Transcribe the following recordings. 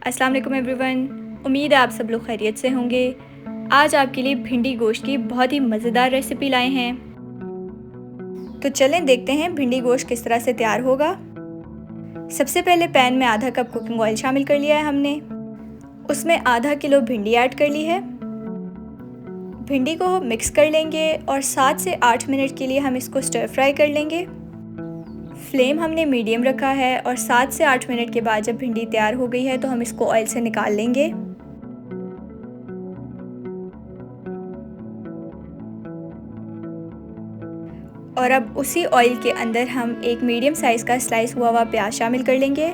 अस्सलाम वालेकुम एवरीवन। उम्मीद है आप सब लोग खैरियत से होंगे। आज आपके लिए भिंडी गोश्त की बहुत ही मज़ेदार रेसिपी लाए हैं। तो चलें देखते हैं भिंडी गोश्त किस तरह से तैयार होगा। सबसे पहले पैन में आधा कप कुकिंग ऑयल शामिल कर लिया है हमने। उसमें आधा किलो भिंडी ऐड कर ली है। भिंडी को मिक्स कर लेंगे और 7 से 8 मिनट के लिए हम इसको स्टर फ्राई कर लेंगे। फ्लेम हमने मीडियम रखा है और 7 से 8 मिनट के बाद जब भिंडी तैयार हो गई है तो हम इसको ऑयल से निकाल लेंगे। और अब उसी ऑयल के अंदर हम एक मीडियम साइज़ का स्लाइस हुआ हुआ प्याज शामिल कर लेंगे।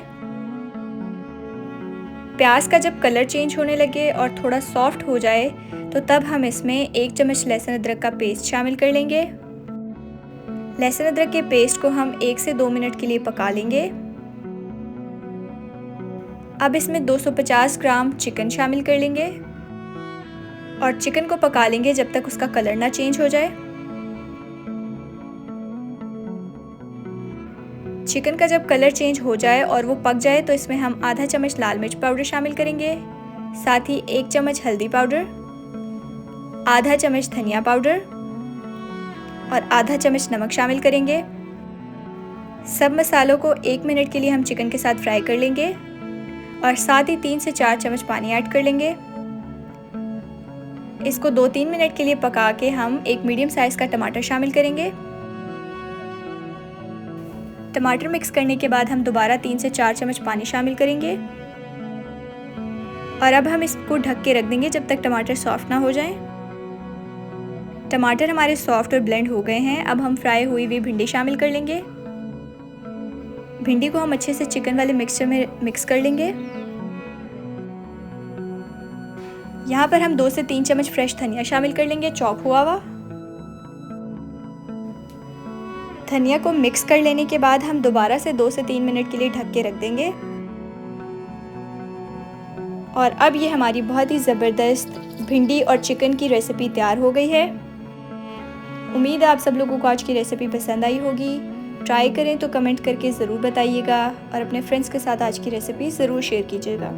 प्याज का जब कलर चेंज होने लगे और थोड़ा सॉफ्ट हो जाए तो तब हम इसमें 1 चम्मच लहसुन अदरक का पेस्ट शामिल कर लेंगे। लहसुन अदरक के पेस्ट को हम 1 से 2 मिनट के लिए पका लेंगे। अब इसमें 250 ग्राम चिकन शामिल कर लेंगे और चिकन को पका लेंगे जब तक उसका कलर ना चेंज हो जाए। चिकन का जब कलर चेंज हो जाए और वो पक जाए तो इसमें हम आधा चम्मच लाल मिर्च पाउडर शामिल करेंगे, साथ ही 1 चम्मच हल्दी पाउडर, आधा चम्मच धनिया पाउडर और आधा चम्मच नमक शामिल करेंगे। सब मसालों को 1 मिनट के लिए हम चिकन के साथ फ्राई कर लेंगे और साथ ही 3 से 4 चम्मच पानी ऐड कर लेंगे। इसको 2-3 मिनट के लिए पका के हम एक मीडियम साइज़ का टमाटर शामिल करेंगे। टमाटर मिक्स करने के बाद हम दोबारा 3 से 4 चम्मच पानी शामिल करेंगे और अब हम इसको ढक के रख देंगे जब तक टमाटर सॉफ्ट ना हो जाएं। टमाटर हमारे सॉफ्ट और ब्लेंड हो गए हैं। अब हम फ्राई हुई हुई भिंडी शामिल कर लेंगे। भिंडी को हम अच्छे से चिकन वाले मिक्सचर में मिक्स कर लेंगे। यहाँ पर हम 2 से 3 चम्मच फ्रेश धनिया शामिल कर लेंगे, चॉप हुआ हुआ। धनिया को मिक्स कर लेने के बाद हम दोबारा से 2 से 3 मिनट के लिए ढक के रख देंगे। और अब ये हमारी बहुत ही ज़बरदस्त भिंडी और चिकन की रेसिपी तैयार हो गई है। उम्मीद है आप सब लोगों को आज की रेसिपी पसंद आई होगी। ट्राई करें तो कमेंट करके ज़रूर बताइएगा और अपने फ्रेंड्स के साथ आज की रेसिपी ज़रूर शेयर कीजिएगा।